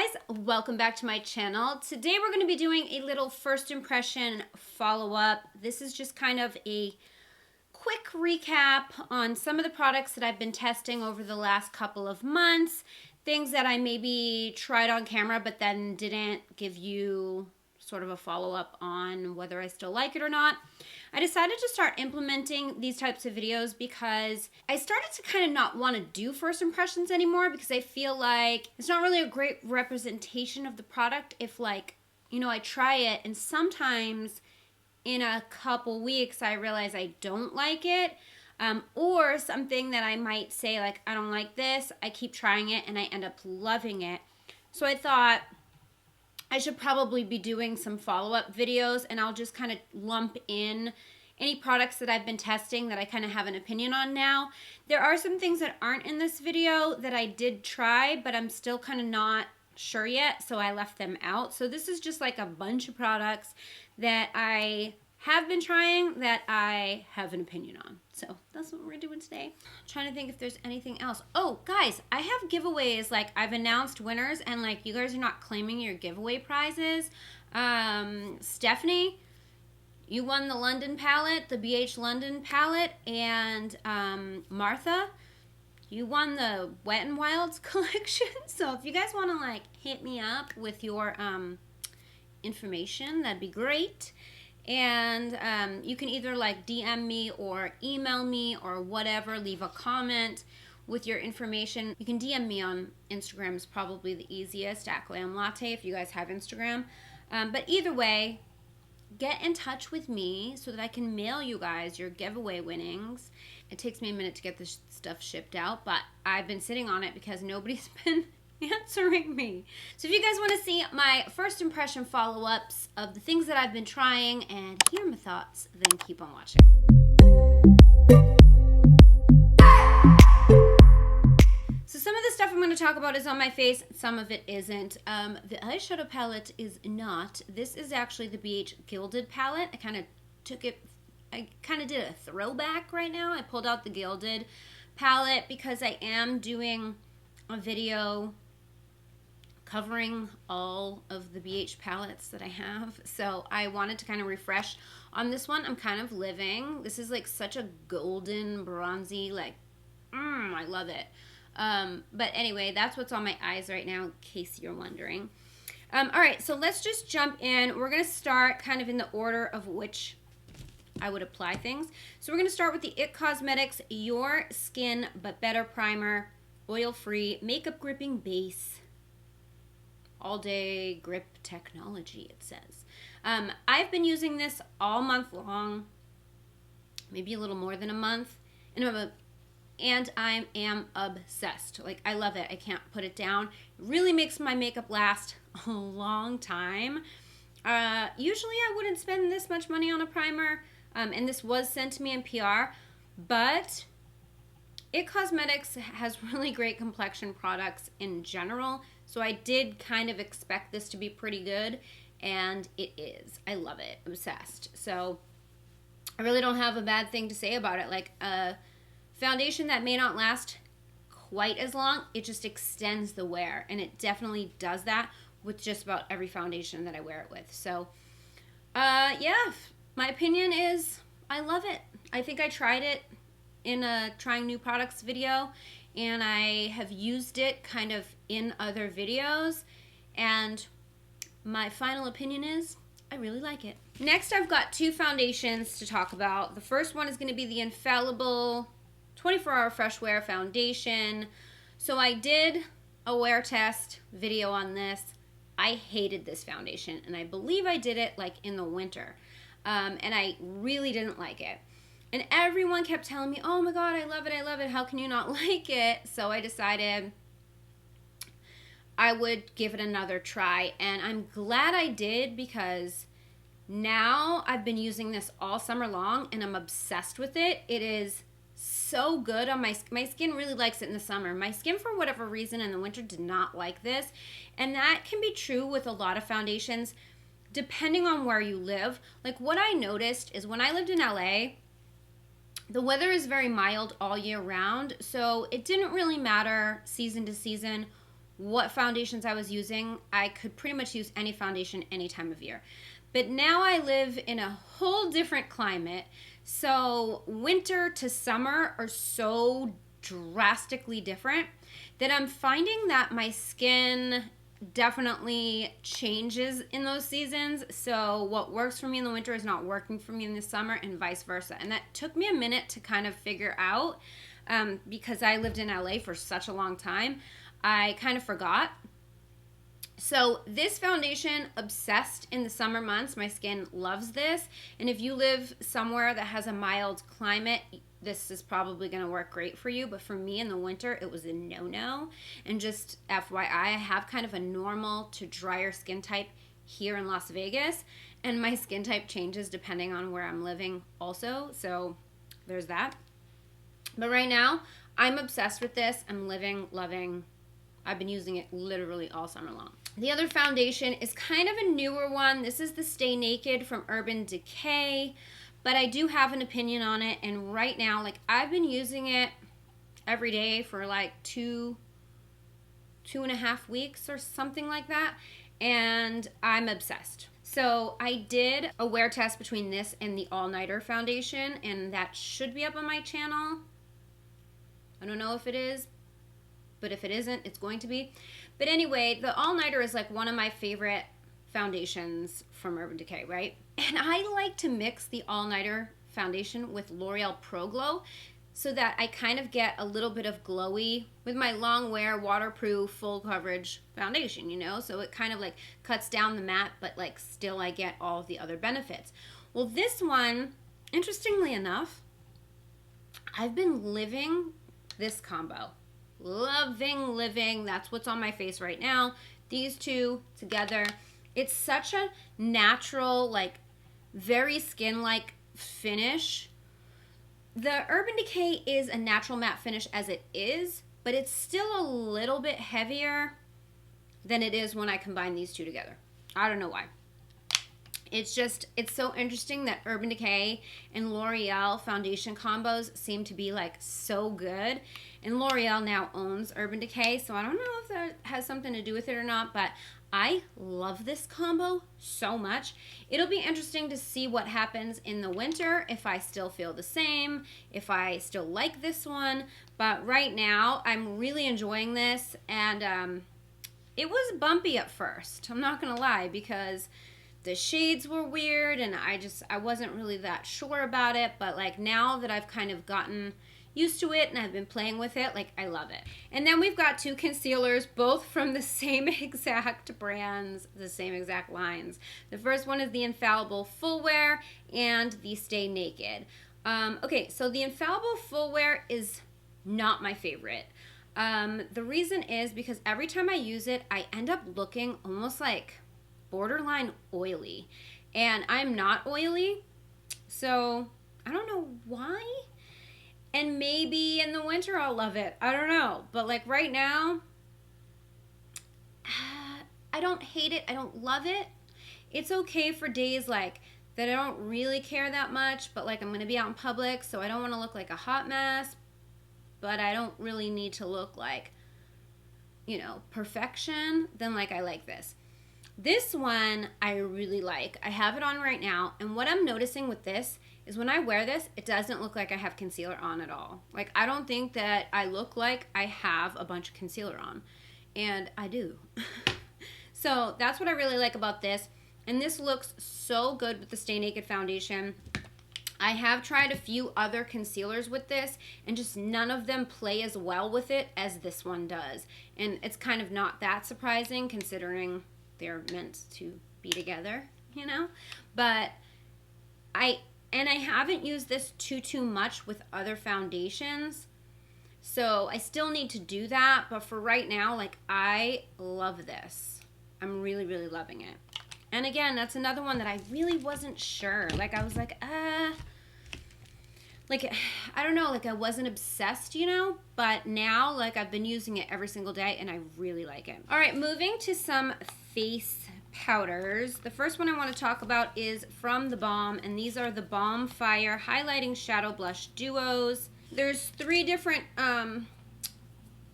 guys, welcome back to my channel. Today we're going to be doing a little first impression follow-up. This is just kind of a quick recap on some of the products that I've been testing over the last couple of months, things that I maybe tried on camera but then didn't give you sort of a follow-up on whether I still like it or not. I decided to start implementing these types of videos because I started to kind of not want to do first impressions anymore because I feel like it's not really a great representation of the product if, like, you know, I try it and sometimes in a couple weeks I realize I don't like it, or something that I might say like, I don't like this, I keep trying it and I end up loving it. So I thought I should probably be doing some follow-up videos, and I'll just kind of lump in any products that I've been testing that I kind of have an opinion on now. There are some things that aren't in this video that I did try, but I'm still kind of not sure yet, so I left them out. So this is just like a bunch of products that I have been trying that I have an opinion on. So that's what we're doing today. I'm trying to think if there's anything else. Oh, guys, I have giveaways. Like, I've announced winners, and like, you guys are not claiming your giveaway prizes. Stephanie, you won the London palette, the BH London palette, and Martha, you won the Wet n Wilds collection. So if you guys want to like hit me up with your information, that'd be great. And you can either like DM me or email me or whatever, leave a comment with your information. You can DM me on Instagram, is probably the easiest, at GLAM LATTE, if you guys have Instagram. But either way, get in touch with me so that I can mail you guys your giveaway winnings. It takes me a minute to get this stuff shipped out, but I've been sitting on it because nobody's been answering me. So if you guys want to see my first impression follow-ups of the things that I've been trying and hear my thoughts, then keep on watching. So some of the stuff I'm going to talk about is on my face, some of it isn't. The eyeshadow palette is not. This is actually the BH Gilded palette. I kind of did a throwback right now. I pulled out the Gilded palette because I am doing a video covering all of the BH palettes that I have. So I wanted to kind of refresh on this one. I'm kind of living. This is like such a golden, bronzy, like, I love it. But anyway, that's what's on my eyes right now, in case you're wondering. All right, so let's just jump in. We're going to start kind of in the order of which I would apply things. So we're going to start with the IT Cosmetics Your Skin But Better Primer, oil-free, makeup gripping base, all-day grip technology, it says. I've been using this all month long, maybe a little more than a month, and I am obsessed. Like, I love it. I can't put it down. It really makes my makeup last a long time. Usually I wouldn't spend this much money on a primer, and this was sent to me in PR, but IT Cosmetics has really great complexion products in general, so I did kind of expect this to be pretty good, and it is. I love it. Obsessed. So I really don't have a bad thing to say about it. Like a foundation that may not last quite as long, it just extends the wear, and it definitely does that with just about every foundation that I wear it with. So yeah, my opinion is I love it. I think I tried it in a trying new products video, and I have used it kind of in other videos, and my final opinion is I really like it. Next, I've got two foundations to talk about. The first one is going to be the Infallible 24-Hour Fresh Wear Foundation. So I did a wear test video on this. I hated this foundation, and I believe I did it like in the winter, and I really didn't like it. And everyone kept telling me, oh my God, I love it, I love it. How can you not like it? So I decided I would give it another try. And I'm glad I did, because now I've been using this all summer long and I'm obsessed with it. It is so good on my skin. Really likes it in the summer. My skin, for whatever reason, in the winter did not like this. And that can be true with a lot of foundations, depending on where you live. Like, what I noticed is when I lived in LA, the weather is very mild all year round, so it didn't really matter season to season what foundations I was using, I could pretty much use any foundation any time of year. But now I live in a whole different climate. So winter to summer are so drastically different that I'm finding that my skin definitely changes in those seasons. So what works for me in the winter is not working for me in the summer, and vice versa. And that took me a minute to kind of figure out, because I lived in LA for such a long time. I kind of forgot. So this foundation, obsessed in the summer months. My skin loves this. And if you live somewhere that has a mild climate, this is probably going to work great for you. But for me in the winter, it was a no-no. And just FYI, I have kind of a normal to drier skin type here in Las Vegas. And my skin type changes depending on where I'm living also. So there's that. But right now, I'm obsessed with this. I'm living, loving. I've been using it literally all summer long. The other foundation is kind of a newer one. This is the Stay Naked from Urban Decay, but I do have an opinion on it. And right now, like, I've been using it every day for like two and a half weeks or something like that, and I'm obsessed. So I did a wear test between this and the All Nighter foundation, and that should be up on my channel. I don't know if it is, but if it isn't, it's going to be. But anyway, the All Nighter is like one of my favorite foundations from Urban Decay, right? And I like to mix the All Nighter foundation with L'Oreal Pro Glow so that I kind of get a little bit of glowy with my long wear, waterproof, full coverage foundation, you know? So it kind of like cuts down the matte, but like still I get all of the other benefits. Well, this one, interestingly enough, I've been living this combo. Loving, living. That's what's on my face right now. These two together. It's such a natural, like, very skin-like finish. The Urban Decay is a natural matte finish as it is, but it's still a little bit heavier than it is when I combine these two together. I don't know why. It's just, it's so interesting that Urban Decay and L'Oreal foundation combos seem to be like so good. And L'Oreal now owns Urban Decay, so I don't know if that has something to do with it or not, but I love this combo so much. It'll be interesting to see what happens in the winter, if I still feel the same, if I still like this one. But right now, I'm really enjoying this, and it was bumpy at first. I'm not gonna lie, because the shades were weird, and I wasn't really that sure about it. But like now that I've kind of gotten used to it and I've been playing with it, like, I love it. And then we've got two concealers, both from the same exact brands, the same exact lines. The first one is the Infallible Full Wear and the Stay Naked. Okay, so the Infallible Full Wear is not my favorite. The reason is because every time I use it, I end up looking almost like borderline oily. And I'm not oily, so I don't know why. And maybe in the winter I'll love it. I don't know. But like right now, I don't hate it. I don't love it. It's okay for days like that I don't really care that much, but like I'm going to be out in public, so I don't want to look like a hot mess, but I don't really need to look like, you know, perfection. Then like I like this. This one I really like. I have it on right now, and what I'm noticing with this is when I wear this, it doesn't look like I have concealer on at all. Like, I don't think that I look like I have a bunch of concealer on, and I do. So that's what I really like about this, and this looks so good with the Stay Naked foundation. I have tried a few other concealers with this, and just none of them play as well with it as this one does, and it's kind of not that surprising considering they're meant to be together, you know? But I haven't used this too much with other foundations, so I still need to do that. But for right now, like, I love this. I'm really, really loving it. And again, that's another one that I really wasn't sure. Like, I was like, like, I don't know, like I wasn't obsessed, you know, but now like I've been using it every single day and I really like it. All right, moving to some face powders. The first one I want to talk about is from the Balm, and these are the Balm Fire Highlighting Shadow Blush Duos. There's 3 different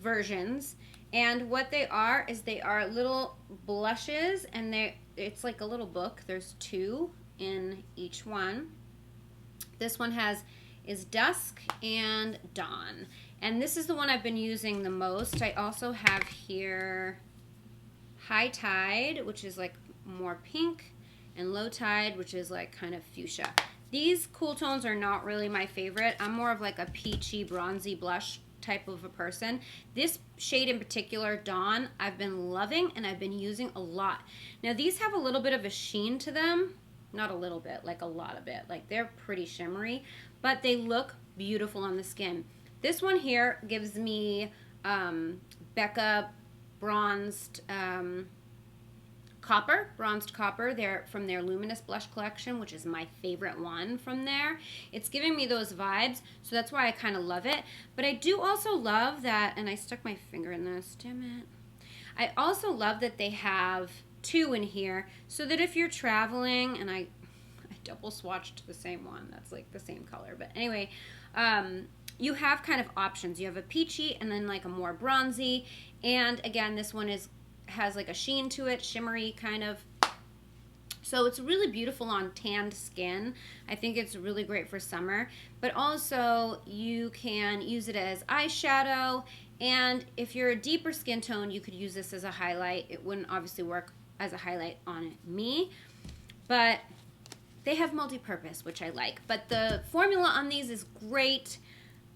versions, And what they are is they are little blushes, and it's like a little book. There's 2 in each one. This one is Dusk and Dawn. And this is the one I've been using the most. I also have here High Tide, which is like more pink, and Low Tide, which is like kind of fuchsia. These cool tones are not really my favorite. I'm more of like a peachy, bronzy blush type of a person. This shade in particular, Dawn, I've been loving and I've been using a lot. Now these have a little bit of a sheen to them. Not a little bit, like a lot of it. Like they're pretty shimmery, but they look beautiful on the skin. This one here gives me Becca bronzed copper. They're from their Luminous Blush collection, which is my favorite one from there. It's giving me those vibes, so that's why I kind of love it. But I do also love that, and I stuck my finger in this, damn it. I also love that they have 2 in here, so that if you're traveling, and I double swatched the same one, that's like the same color, but anyway, you have kind of options. You have a peachy and then like a more bronzy, and again, this one has like a sheen to it, shimmery kind of. So it's really beautiful on tanned skin. I think it's really great for summer, but also you can use it as eyeshadow, and if you're a deeper skin tone, you could use this as a highlight. It wouldn't obviously work as a highlight on me, but they have multi-purpose, which I like. But the formula on these is great.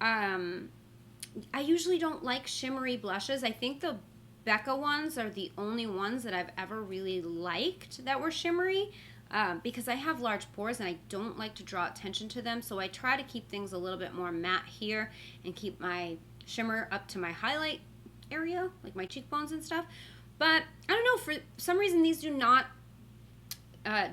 I usually don't like shimmery blushes. I think the Becca ones are the only ones that I've ever really liked that were shimmery, because I have large pores and I don't like to draw attention to them, so I try to keep things a little bit more matte here and keep my shimmer up to my highlight area, like my cheekbones and stuff. But I don't know, for some reason these do not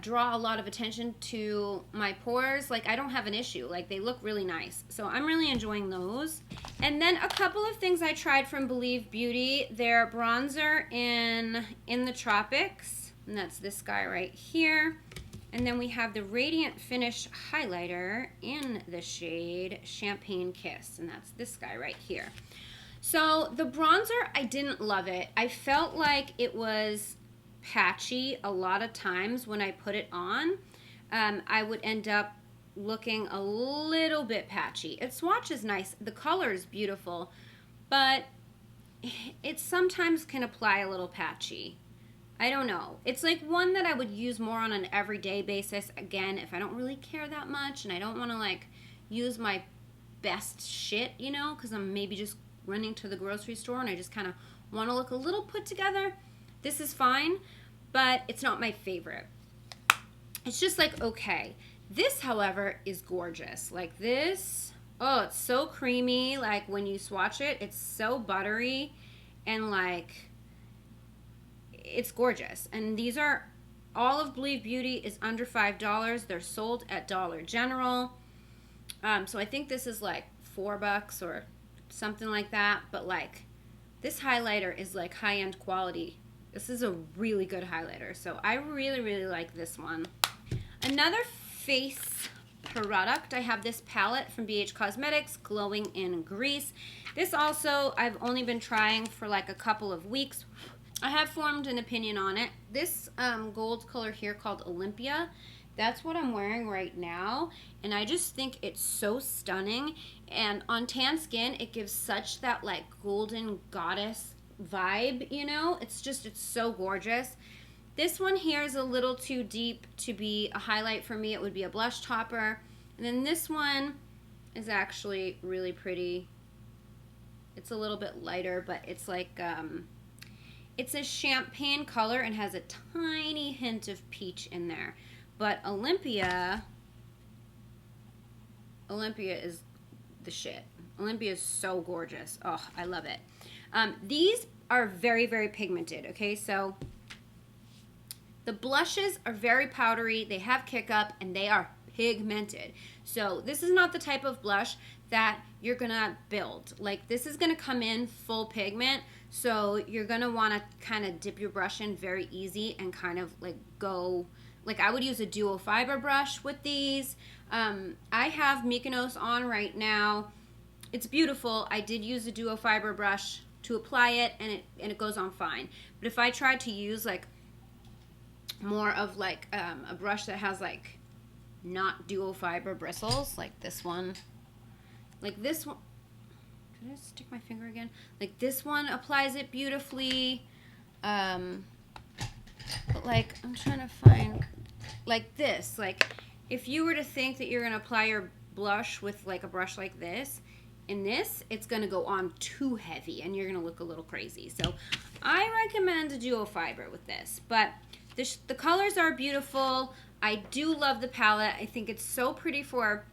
draw a lot of attention to my pores. Like, I don't have an issue. Like, they look really nice. So I'm really enjoying those. And then a couple of things I tried from Believe Beauty. Their bronzer in the Tropics. And that's this guy right here. And then we have the Radiant Finish highlighter in the shade Champagne Kiss. And that's this guy right here. So the bronzer, I didn't love it. I felt like it was patchy a lot of times when I put it on. I would end up looking a little bit patchy. Its swatch is nice. The color is beautiful, but it sometimes can apply a little patchy. I don't know. It's like one that I would use more on an everyday basis. Again, if I don't really care that much and I don't want to like use my best shit, you know, because I'm maybe just running to the grocery store and I just kind of want to look a little put together. This is fine, but it's not my favorite. It's just like, okay. This, however, is gorgeous. Like this, oh, it's so creamy. Like when you swatch it, it's so buttery and like, it's gorgeous. And these are, all of Believe Beauty is under $5. They're sold at Dollar General. So I think this is like $4 or something like that. But like, this highlighter is like high-end quality. This is a really good highlighter, so I really, really like this one. Another face product, I have this palette from BH Cosmetics, Glowing in Grease. This also, I've only been trying for like a couple of weeks. I have formed an opinion on it. This gold color here called Olympia, that's what I'm wearing right now, and I just think it's so stunning. And on tan skin, it gives such that like golden goddess vibe, you know. It's so gorgeous. This one here is a little too deep to be a highlight for me. It would be a blush topper. And then this one is actually really pretty. It's a little bit lighter, but it's like it's a champagne color and has a tiny hint of peach in there. But Olympia is the shit. Olympia is so gorgeous. Oh, I love it. These are very, very pigmented, okay? So the blushes are very powdery, they have kick up, and they are pigmented. So this is not the type of blush that you're gonna build. Like, this is gonna come in full pigment, so you're gonna wanna kind of dip your brush in very easy and kind of like go, like I would use a duo fiber brush with these. I have Mykonos on right now. It's beautiful. I did use a duo fiber brush to apply it, and it goes on fine. But if I tried to use like more of like a brush that has like not dual fiber bristles, like this one, did I stick my finger again? Like this one applies it beautifully. But like I'm trying to find like this. Like if you were to think that you're gonna apply your blush with like a brush like this, in this it's gonna go on too heavy and you're gonna look a little crazy. So I recommend a dual fiber with this. But the colors are beautiful. I do love the palette. I think it's so pretty for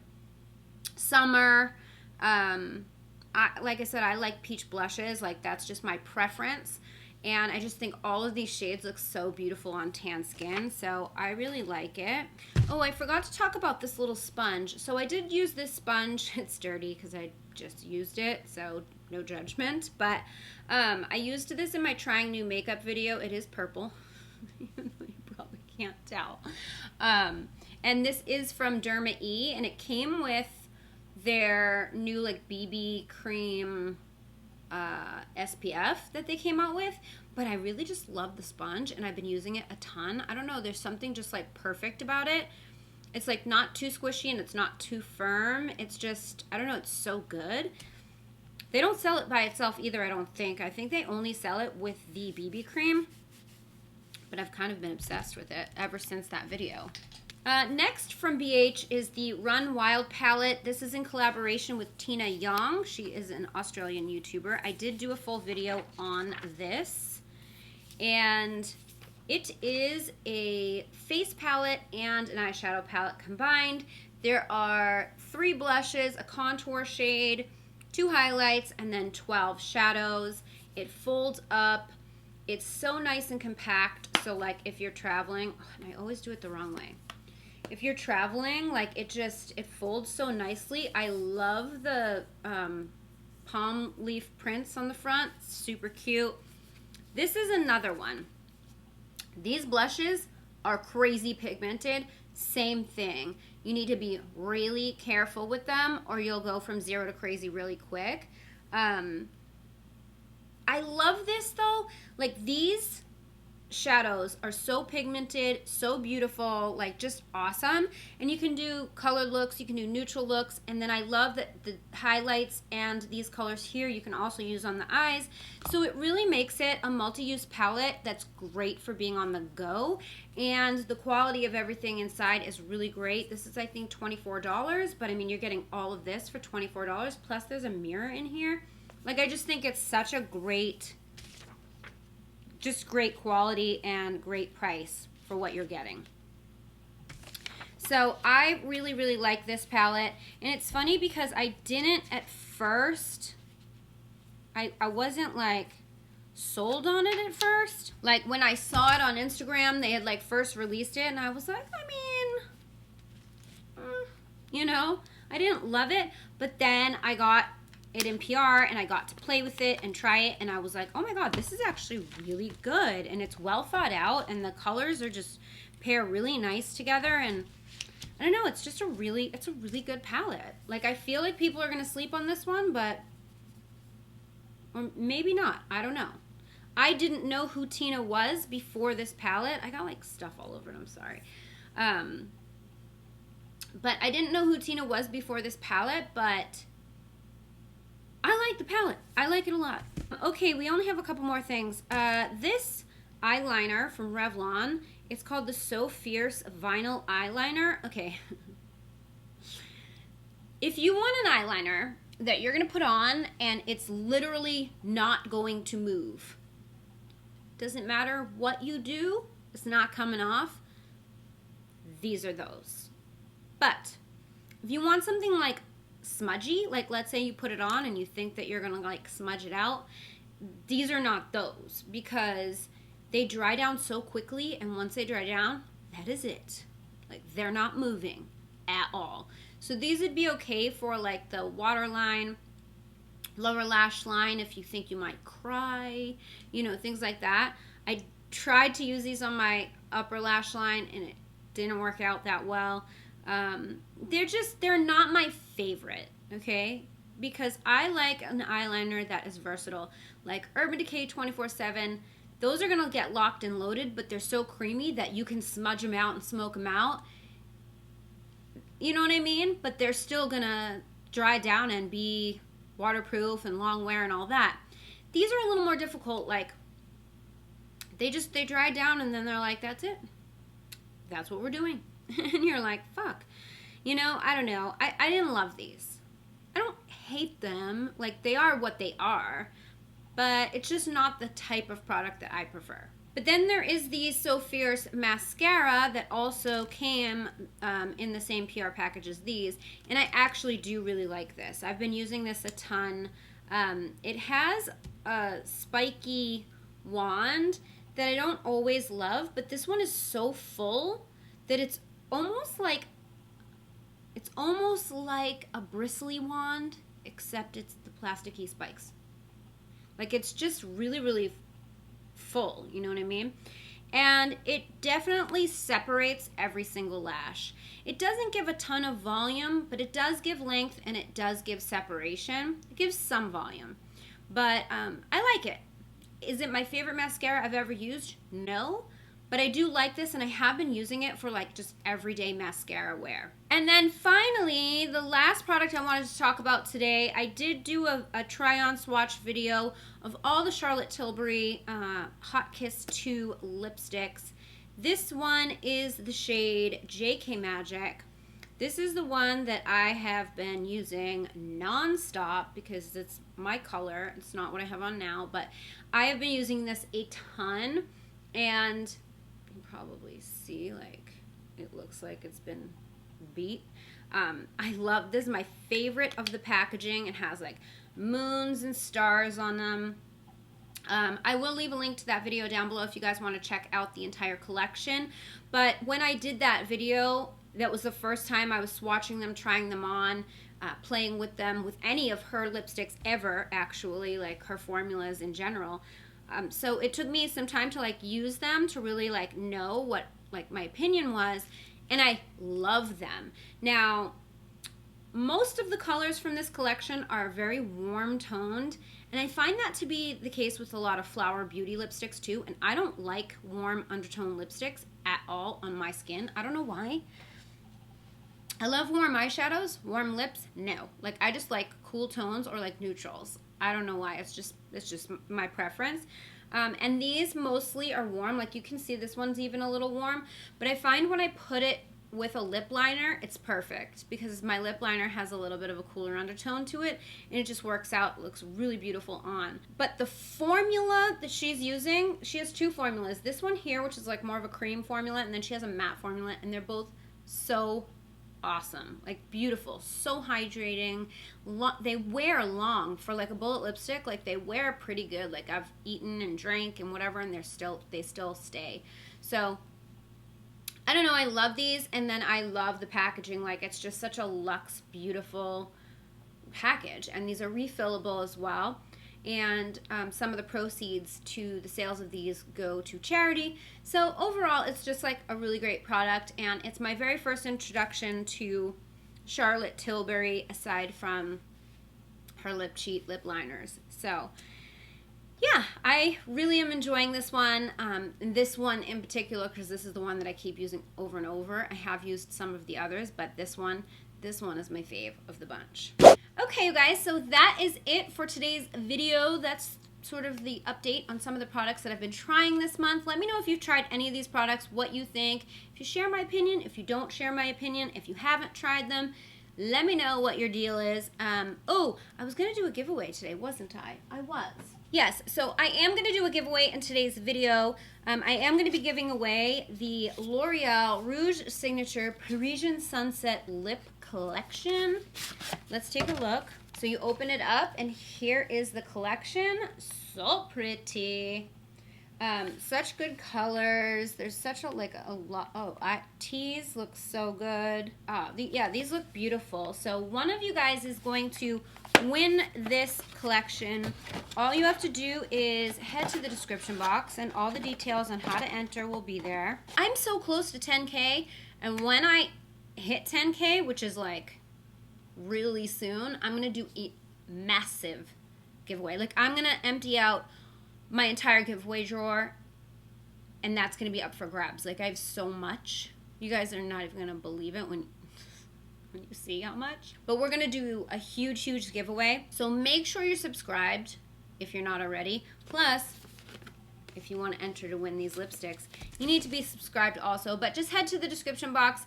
summer. Like I said, I like peach blushes. Like that's just my preference. And I just think all of these shades look so beautiful on tan skin. So I really like it. Oh, I forgot to talk about this little sponge. So I did use this sponge. It's dirty because I just used it. So no judgment. But I used this in my trying new makeup video. It is purple. Even though you probably can't tell. And this is from Derma E. And it came with their new like BB cream SPF that they came out with, but I really just love the sponge and I've been using it a ton. I don't know, there's something just like perfect about it. It's like not too squishy and it's not too firm. It's just, I don't know, it's so good. They don't sell it by itself either, I don't think. I think they only sell it with the BB cream, but I've kind of been obsessed with it ever since that video. Next from BH is the Run Wild palette. This is in collaboration with Tina Young. She is an Australian YouTuber. I did do a full video on this. And it is a face palette and an eyeshadow palette combined. There are 3 blushes, a contour shade, 2 highlights, and then 12 shadows. It folds up. It's so nice and compact. So like if you're traveling, and I always do it the wrong way. If you're traveling, like it folds so nicely. I love the palm leaf prints on the front. Super cute. This is another one. These blushes are crazy pigmented. Same thing. You need to be really careful with them or you'll go from 0 to crazy really quick. I love this though. Like these shadows are so pigmented, so beautiful, like just awesome. And you can do colored looks, you can do neutral looks, and then I love that the highlights and these colors here you can also use on the eyes. So it really makes it a multi-use palette that's great for being on the go, and the quality of everything inside is really great. This is I think $24, but I mean you're getting all of this for $24, plus there's a mirror in here. Like I just think it's such a great quality and great price for what you're getting. So I really, really like this palette. And it's funny because I didn't at first, I wasn't like sold on it at first. Like when I saw it on Instagram, they had like first released it and I was like, I mean, you know, I didn't love it. But then I got it in PR and I got to play with it and try it and I was like, oh my god, this is actually really good and it's well thought out and the colors are just pair really nice together. And I don't know, it's just a really good palette. Like I feel like people are gonna sleep on this one, but or maybe not, I don't know. I didn't know who Tina was before this palette. I got like stuff all over it, I'm sorry. But I didn't know who Tina was before this palette, but I like the palette. I like it a lot. Okay, we only have a couple more things. This eyeliner from Revlon, it's called the So Fierce Vinyl Eyeliner. Okay. If you want an eyeliner that you're going to put on and it's literally not going to move, doesn't matter what you do, it's not coming off, these are those. But if you want something like smudgy, like let's say you put it on and you think that you're gonna like smudge it out, these are not those because they dry down so quickly, and once they dry down, that is it. Like they're not moving at all. So these would be okay for like the waterline, lower lash line if you think you might cry, you know, things like that. I tried to use these on my upper lash line and it didn't work out that well. They're not my favorite, okay? because I like an eyeliner that is versatile. Like Urban Decay 24/7, those are going to get locked and loaded, but they're so creamy that you can smudge them out and smoke them out. You know what I mean? But they're still going to dry down and be waterproof and long wear and all that. These are a little more difficult. Like, they dry down and then they're like, that's it. That's what we're doing. And you're like, fuck. You know, I don't know. I didn't love these. I don't hate them. Like, they are what they are. But it's just not the type of product that I prefer. But then there is the So Fierce mascara that also came in the same PR package as these. And I actually do really like this. I've been using this a ton. It has a spiky wand that I don't always love, but this one is so full that it's almost like a bristly wand, except it's the plasticky spikes. Like, it's just really, really full, you know what I mean? And it definitely separates every single lash. It doesn't give a ton of volume, but it does give length and it does give separation. It gives some volume, but I like it. Is it my favorite mascara I've ever used? No, but I do like this, and I have been using it for like just everyday mascara wear. And then finally, the last product I wanted to talk about today, I did do a try-on swatch video of all the Charlotte Tilbury Hot Kiss 2 lipsticks. This one is the shade JK Magic. This is the one that I have been using non-stop because it's my color. It's not what I have on now, but I have been using this a ton, and you can probably see, like, it looks like it's been beat. I love this. Is my favorite of the packaging. It has like moons and stars on them. I will leave a link to that video down below if you guys want to check out the entire collection. But when I did that video, that was the first time I was swatching them, trying them on, playing with them, with any of her lipsticks ever, actually, like her formulas in general. So it took me some time to like use them to really like know what like my opinion was, and I love them. Now, most of the colors from this collection are very warm toned, and I find that to be the case with a lot of Flower Beauty lipsticks too, and I don't like warm undertone lipsticks at all on my skin. I don't know why. I love warm eyeshadows. Warm lips, no. Like, I just like cool tones or like neutrals. I don't know why. It's just my preference. And these mostly are warm. Like, you can see this one's even a little warm. But I find when I put it with a lip liner, it's perfect because my lip liner has a little bit of a cooler undertone to it, and it just works out. It looks really beautiful on. But the formula that she's using, she has two formulas. This one here, which is like more of a cream formula, and then she has a matte formula, and they're both so awesome, like beautiful, so hydrating. They wear long for like a bullet lipstick. Like, they wear pretty good. Like, I've eaten and drank and whatever, and they still stay. So I don't know, I love these. And then I love the packaging. Like, it's just such a luxe, beautiful package, and these are refillable as well. And some of the proceeds to the sales of these go to charity. So overall, it's just like a really great product, and it's my very first introduction to Charlotte Tilbury aside from her lip cheat lip liners. So yeah, I really am enjoying this one. This one in particular, because this is the one that I keep using over and over. I have used some of the others, but this one is my fave of the bunch. Okay, you guys, so that is it for today's video. That's sort of the update on some of the products that I've been trying this month. Let me know if you've tried any of these products, what you think. If you share my opinion, if you don't share my opinion, if you haven't tried them, let me know what your deal is. Oh, I was going to do a giveaway today, wasn't I? I was. Yes, so I am going to do a giveaway in today's video. I am going to be giving away the L'Oreal Rouge Signature Parisian Sunset Lip Collection. Let's take a look. So you open it up, and here is the collection. So pretty. Such good colors. There's such a lot. Oh, teas look so good. Yeah, these look beautiful. So one of you guys is going to win this collection. All you have to do is head to the description box, and all the details on how to enter will be there. I'm so close to 10K, and when I hit 10K, which is like really soon, I'm gonna do massive giveaway. Like, I'm going to empty out my entire giveaway drawer, and that's going to be up for grabs. Like, I have so much. You guys are not even going to believe it when you see how much. But we're going to do a huge, huge giveaway. So make sure you're subscribed if you're not already. Plus, if you want to enter to win these lipsticks, you need to be subscribed also. But just head to the description box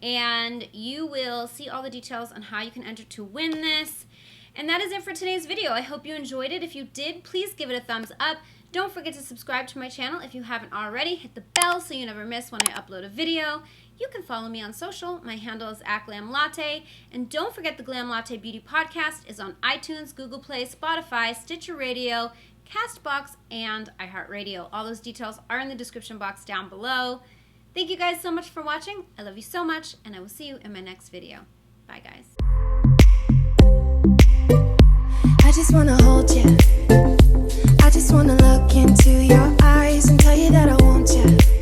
and you will see all the details on how you can enter to win this. And that is it for today's video. I hope you enjoyed it. If you did, please give it a thumbs up. Don't forget to subscribe to my channel if you haven't already. Hit the bell so you never miss when I upload a video. You can follow me on social. My handle is @GLAMLATTE. And don't forget the GLAM Latte Beauty Podcast is on iTunes, Google Play, Spotify, Stitcher Radio, Castbox, and iHeartRadio. All those details are in the description box down below. Thank you guys so much for watching. I love you so much, and I will see you in my next video. Bye, guys. I just wanna hold you. I just wanna look into your eyes and tell you that I want you.